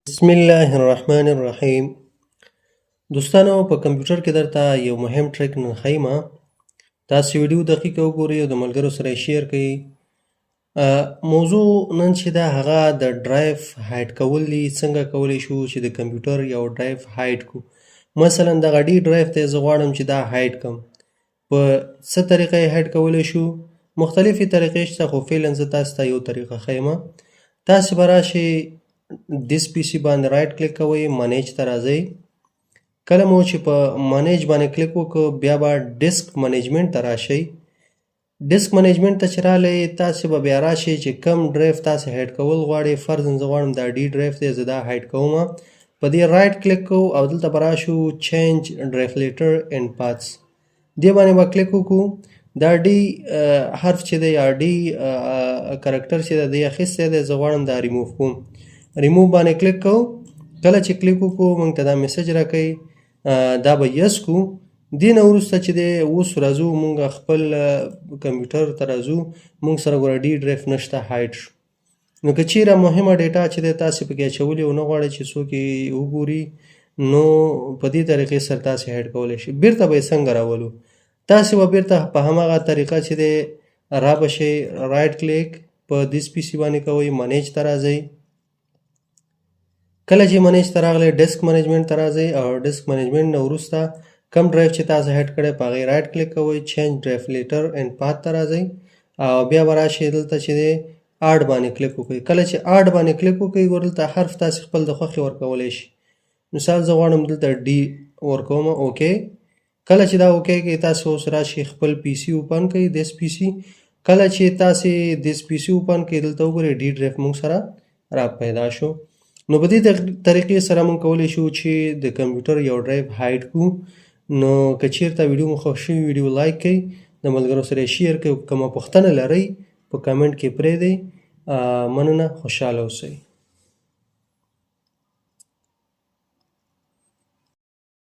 بسم الله الرحمن الرحیم. دوستانو په کمپیوټر کې درته یو مهم ټریک نن ښیم. تاسو ویډیو دقیقه وګورئ او د ملګرو سره یې شیر کړئ. موضوع نن چې دا هغه د ډرایو هایډ کول دي. څنګه کولی شو چې د کمپیوټر یو ډرایو هایډ کړو. مثلا دغه ډي ډرایو ته زه غواړم چې دا هایډ کړم. په څه طریقه یې هایډ کولی شو؟ مختلفې طریقې شته، خو فعلا زه تاسو ته یو طریقه ښیم. تاسو به راشئ دیس پی سي باندې رایټ کلیک کوئ، منیج ته راځئ. کله مو چې په منیج باندې کلیک وکړو بیا به ډیسک منیجمنت ته راشئ. ډیسک منیجمنت ته چې راغلی تاسې به بیا راشئ چې کم ډرایو تاسې هایډ کول غواړئ. فرضاً زه غواړم دا ډي ډرایو دی، زه دا هایډ کوم. په دې رایټ کلیک کوو او دلته به راشو چینج ډرایو لیټر اینډ پاتس، دې باندې به کلیک وکړو. دا ډي حرف چې دی یا ډي کرکټر چې دی اخیستی دی، زه غواړم دا ریموف کوم. ریموو باندې کلیک کوو. کله چې کلیک وکړو موږ ته دا میسج راکوي، دا به یس کړو. دې نه وروسته چې دی اوس راځو موږ خپل کمپیوټر ته راځو. موږ سره ګوره ډي ډرایو نشته، هایډ شو. نو که چیرې مهمه ډیټا چې دی تاسې پکې اچولې او نه غواړئ چې څوک یې وګوري، نو په دې طریقې سره تاسې هایډ کولی شئ. بیرته به یې څنګه راولو؟ تاسې به بیرته په هماغه طریقه چې دی را به شئ، رایټ کلیک په دیس پي سي باندې کوئ، منیج ته راځئ. کله چې منیج ته راغلی ډیسک منیجمنت ته راځئ او ډیسک منیجمنت نه وروسته کم ډرایو چې تاسو هایډ کړی په هغې رایټ کلیک کوئ، چینج ډرایو لیټر اینډ پات ته راځئ او بیا به راشئ دلته چې دی اډ باندې کلیک وکړئ. کله چې اډ باندې کلیک وکړئ ګوره دلته حرف تاسې خپل د خوښې ورکولی شئ. مثال زه غواړم دلته ډي ورکوم، اوکې. کله چې دا اوکې کړئ تاسې اوس راشئ خپل پي سي اوپن کړئ، دیس پي سي. کله چې تاسې دیس پي سي اوپن کړئ دلته وګورئ ډي ډرایو موږ سره را پیدا شو. نو په دې طریقې سره موږ کولی شو چې د کمپیوټر یو ډرایو هایډ کړو. نو که چیرته ویډیو مو خوښ شوي ویډیو لایک کړئ، د ملګرو سره یې شیر کړئ. کومه پوښتنه لرئ په کمنټ کې پرېږدئ. مننه، خوشحاله اوسئ.